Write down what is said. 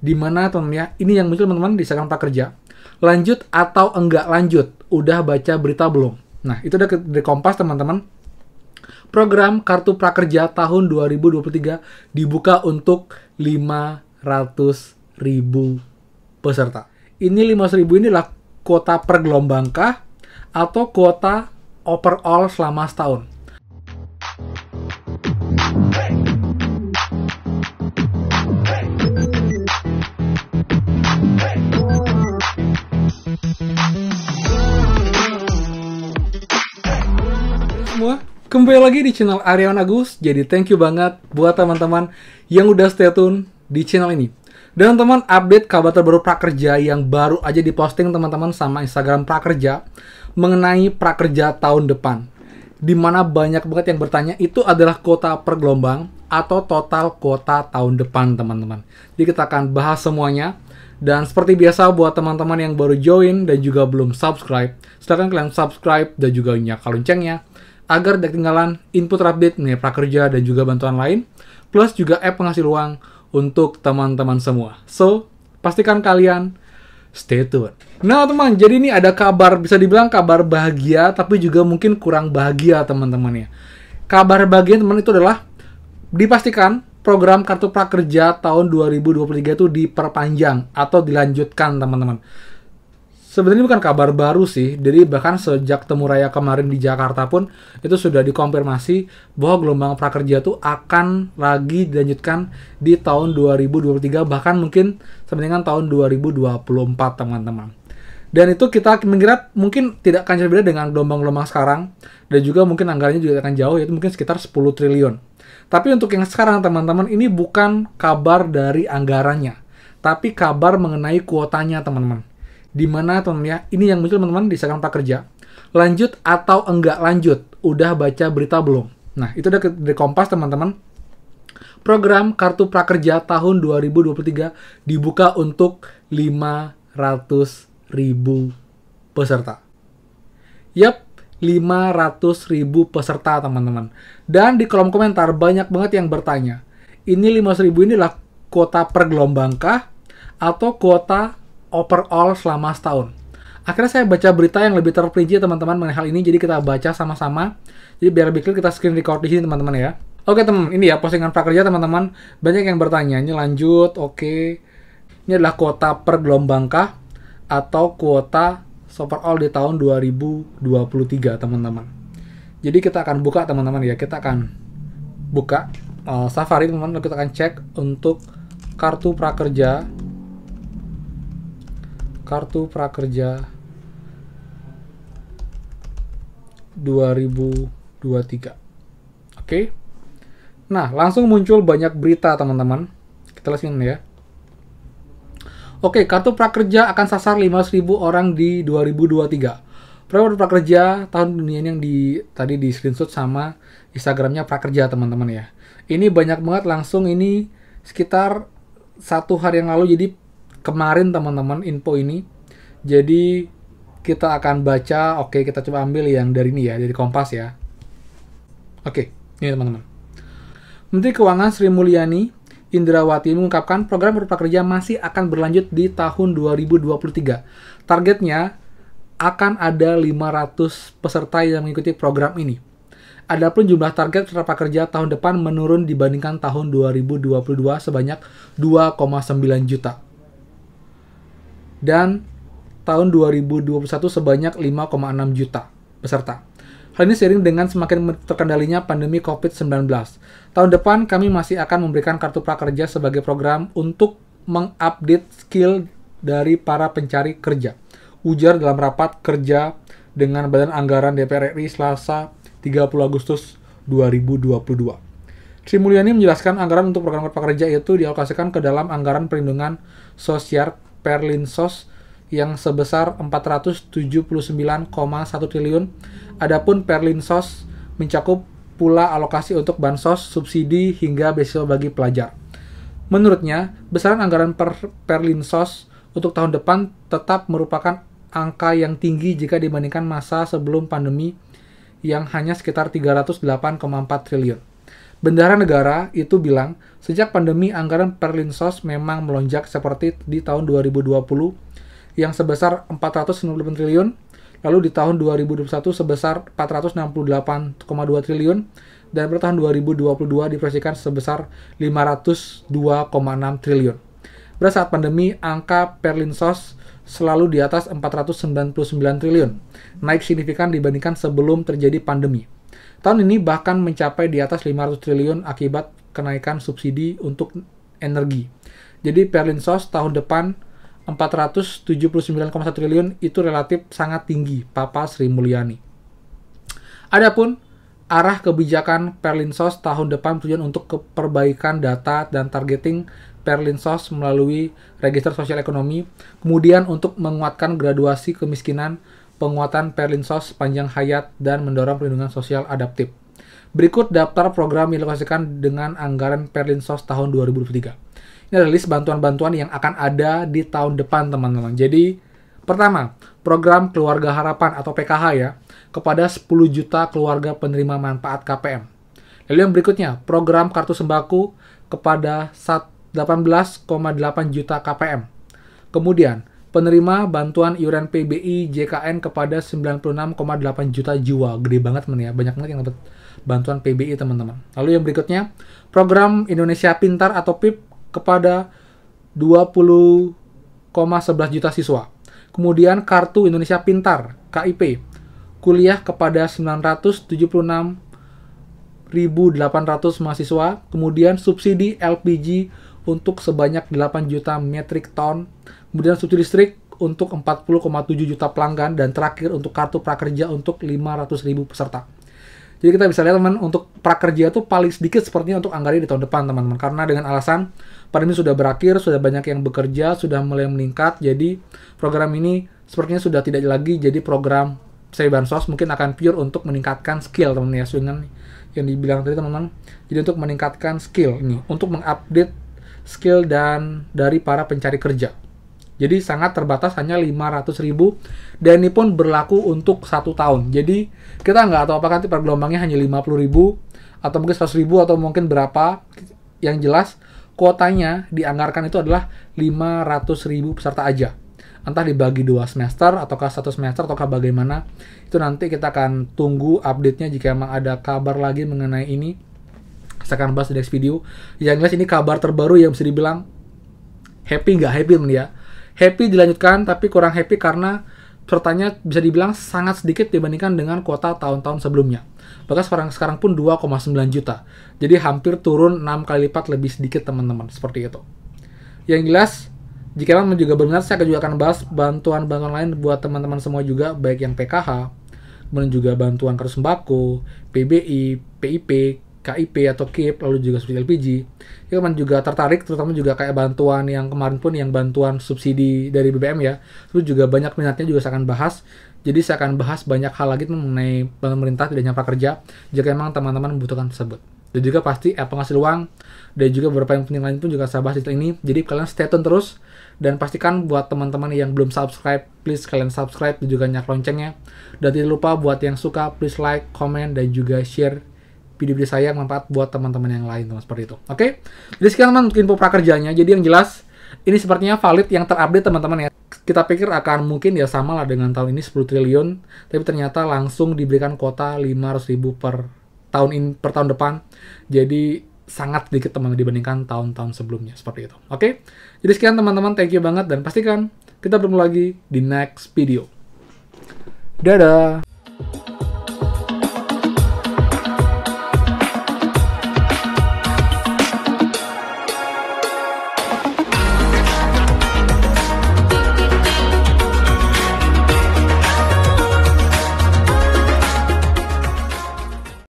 Di mana teman-teman ya, ini yang muncul teman-teman di Instagram Prakerja. Lanjut atau enggak lanjut? Udah baca berita belum? Nah, itu udah dari Kompas teman-teman. Program Kartu Prakerja tahun 2023 dibuka untuk 500.000 peserta. Ini 500.000 inilah kuota per gelombang kah? Atau kuota overall selama setahun? Semua, kembali lagi di channel Aryawan Agus. Jadi thank you banget buat teman-teman yang udah stay tune di channel ini. Dan teman-teman, update kabar terbaru Prakerja yang baru aja diposting teman-teman sama Instagram Prakerja mengenai Prakerja tahun depan. Dimana banyak banget yang bertanya itu adalah kuota per gelombang atau total kuota tahun depan teman-teman. Jadi kita akan bahas semuanya. Dan seperti biasa buat teman-teman yang baru join dan juga belum subscribe, silahkan kalian subscribe dan juga nyalakan loncengnya agar tidak ketinggalan input update mengenai Prakerja dan juga bantuan lain, plus juga app penghasil uang untuk teman-teman semua. So, pastikan kalian stay tune. Nah teman, jadi ini ada kabar, bisa dibilang kabar bahagia, tapi juga mungkin kurang bahagia teman-teman ya. Kabar bahagia teman itu adalah dipastikan program Kartu Prakerja tahun 2023 itu diperpanjang atau dilanjutkan teman-teman. Sebenarnya bukan kabar baru sih, jadi bahkan sejak Temu Raya kemarin di Jakarta pun itu sudah dikonfirmasi bahwa gelombang Prakerja itu akan lagi dilanjutkan di tahun 2023, bahkan mungkin sampai dengan tahun 2024 teman-teman. Dan itu kita mengira mungkin tidak akan berbeda dengan gelombang-gelombang sekarang, dan juga mungkin anggarannya juga akan jauh, yaitu mungkin sekitar 10 triliun. Tapi untuk yang sekarang teman-teman, ini bukan kabar dari anggarannya, tapi kabar mengenai kuotanya teman-teman. Dimana teman-teman ya, ini yang muncul teman-teman di Instagram Prakerja. Lanjut atau enggak lanjut? Udah baca berita belum? Nah, itu udah dari Kompas teman-teman. Program Kartu Prakerja tahun 2023 dibuka untuk 500.000 peserta. Yap, 500.000 peserta teman-teman. Dan di kolom komentar banyak banget yang bertanya, ini 500.000 inilah kuota per gelombang kah? Atau kuota overall selama setahun? Akhirnya saya baca berita yang lebih terperinci teman-teman mengenai hal ini, jadi kita baca sama-sama. Jadi biar lebih clear, kita screen record di sini teman-teman ya. Oke teman, ini ya postingan Prakerja teman-teman. Banyak yang bertanya, ini lanjut, oke. Ini adalah kuota per gelombang kah? Atau kuota overall di tahun 2023 teman-teman. Jadi kita akan buka teman-teman ya, kita akan buka Safari teman-teman, lalu kita akan cek untuk Kartu Prakerja 2023. Oke. Nah, langsung muncul banyak berita teman-teman. Kita lihat sini ya. Oke, Kartu Prakerja akan sasar 500.000 orang di 2023. Program Prakerja tahun dunia ini yang tadi di screenshot sama Instagramnya Prakerja teman-teman ya. Ini banyak banget, langsung ini sekitar 1 hari yang lalu, jadi kemarin teman-teman info ini. Jadi kita akan baca, oke kita coba ambil yang dari ini ya, dari Kompas ya. Oke, ini teman-teman. Menteri Keuangan Sri Mulyani Indrawati mengungkapkan program Prakerja masih akan berlanjut di tahun 2023. Targetnya akan ada 500 peserta yang mengikuti program ini. Adapun jumlah target peserta Prakerja tahun depan menurun dibandingkan tahun 2022 sebanyak 2,9 juta. Dan tahun 2021 sebanyak 5,6 juta peserta. Hal ini seiring dengan semakin terkendalinya pandemi COVID-19. Tahun depan kami masih akan memberikan Kartu Prakerja sebagai program untuk mengupdate skill dari para pencari kerja, ujar dalam rapat kerja dengan Badan Anggaran DPR RI Selasa 30 Agustus 2022. Sri Mulyani menjelaskan anggaran untuk program prakerja itu dialokasikan ke dalam anggaran perlindungan sosial Perlinsos yang sebesar 479,1 triliun. Adapun Perlinsos mencakup pula alokasi untuk bansos, subsidi hingga beasiswa bagi pelajar. Menurutnya, besaran anggaran Perlinsos untuk tahun depan tetap merupakan angka yang tinggi jika dibandingkan masa sebelum pandemi yang hanya sekitar 308,4 triliun. Bendahara negara itu bilang, sejak pandemi anggaran Perlinsos memang melonjak seperti di tahun 2020 yang sebesar 498 triliun, lalu di tahun 2021 sebesar 468,2 triliun, dan pada tahun 2022 diproyeksikan sebesar 502,6 triliun. Pada saat pandemi, angka Perlinsos selalu di atas 499 triliun, naik signifikan dibandingkan sebelum terjadi pandemi. Tahun ini bahkan mencapai di atas 500 triliun akibat kenaikan subsidi untuk energi. Jadi Perlinsos tahun depan 479,1 triliun itu relatif sangat tinggi, Papa Sri Mulyani. Adapun arah kebijakan Perlinsos tahun depan tujuan untuk perbaikan data dan targeting Perlinsos melalui Register Sosial Ekonomi, kemudian untuk menguatkan graduasi kemiskinan, penguatan Perlinsos sepanjang hayat, dan mendorong perlindungan sosial adaptif. Berikut daftar program yang dialokasikan dengan anggaran Perlinsos tahun 2023. Ini adalah list bantuan-bantuan yang akan ada di tahun depan, teman-teman. Jadi, pertama, program Keluarga Harapan atau PKH ya, kepada 10 juta keluarga penerima manfaat KPM. Lalu yang berikutnya, program Kartu Sembako kepada 18,8 juta KPM. Kemudian, penerima bantuan iuran PBI JKN kepada 96,8 juta jiwa. Gede banget teman ya, banyak banget yang dapat bantuan PBI teman-teman. Lalu yang berikutnya, program Indonesia Pintar atau PIP kepada 20,11 juta siswa. Kemudian Kartu Indonesia Pintar, KIP, kuliah kepada 976.800 mahasiswa. Kemudian subsidi LPG untuk sebanyak 8 juta metrik ton. Kemudian subsidi listrik untuk 40,7 juta pelanggan, dan terakhir untuk kartu prakerja untuk 500.000 peserta. Jadi kita bisa lihat teman, untuk prakerja itu paling sedikit sepertinya untuk anggarannya di tahun depan teman-teman, karena dengan alasan pandemi sudah berakhir, sudah banyak yang bekerja, sudah mulai meningkat, jadi program ini sepertinya sudah tidak lagi jadi program bansos, mungkin akan pure untuk meningkatkan skill teman-teman ya, dengan yang dibilang tadi teman-teman. Jadi untuk meningkatkan skill ini, untuk mengupdate skill dan dari para pencari kerja. Jadi sangat terbatas, hanya 500.000, dan ini pun berlaku untuk 1 tahun. Jadi kita nggak tahu apakah nanti per gelombangnya hanya 50.000 atau mungkin 100.000 atau mungkin berapa. Yang jelas kuotanya dianggarkan itu adalah 500.000 peserta aja. Entah dibagi 2 semester ataukah 1 semester ataukah bagaimana. Itu nanti kita akan tunggu update-nya jika memang ada kabar lagi mengenai ini. Saya akan bahas di next video. Yang jelas ini kabar terbaru yang bisa dibilang happy nggak happy teman ya. Happy dilanjutkan, tapi kurang happy karena pesertanya bisa dibilang sangat sedikit dibandingkan dengan kuota tahun-tahun sebelumnya. Bahkan sekarang pun 2,9 juta. Jadi hampir turun 6 kali lipat lebih sedikit teman-teman. Seperti itu. Yang jelas, jika memang juga benar, saya juga akan bahas bantuan-bantuan lain buat teman-teman semua juga, baik yang PKH, kemudian juga bantuan kartu sembako, PBI, PIP, KIP atau KIP, lalu juga subsidi LPG. Ya teman juga tertarik, terutama juga kayak bantuan yang kemarin pun yang bantuan subsidi dari BBM ya, itu juga banyak minatnya, juga saya akan bahas. Jadi saya akan bahas banyak hal lagi mengenai pemerintah tidak hanya prakerja, jika memang teman-teman membutuhkan tersebut. Dan juga pasti penghasil uang, dan juga beberapa yang penting lain pun juga saya bahas di ini. Jadi kalian stay tune terus, dan pastikan buat teman-teman yang belum subscribe, please kalian subscribe dan juga nyalakan loncengnya. Dan tidak lupa buat yang suka, please like, comment, dan juga share video-video saya yang manfaat buat teman-teman yang lain, teman, seperti itu. Oke? Jadi sekian teman untuk info prakerjanya. Jadi yang jelas ini sepertinya valid yang terupdate teman-teman ya. Kita pikir akan mungkin ya sama lah dengan tahun ini 10 triliun, tapi ternyata langsung diberikan kuota 500.000 per tahun depan. Jadi sangat sedikit teman dibandingkan tahun-tahun sebelumnya, seperti itu. Oke? Jadi sekian teman-teman, thank you banget, dan pastikan kita bertemu lagi di next video. Dadah.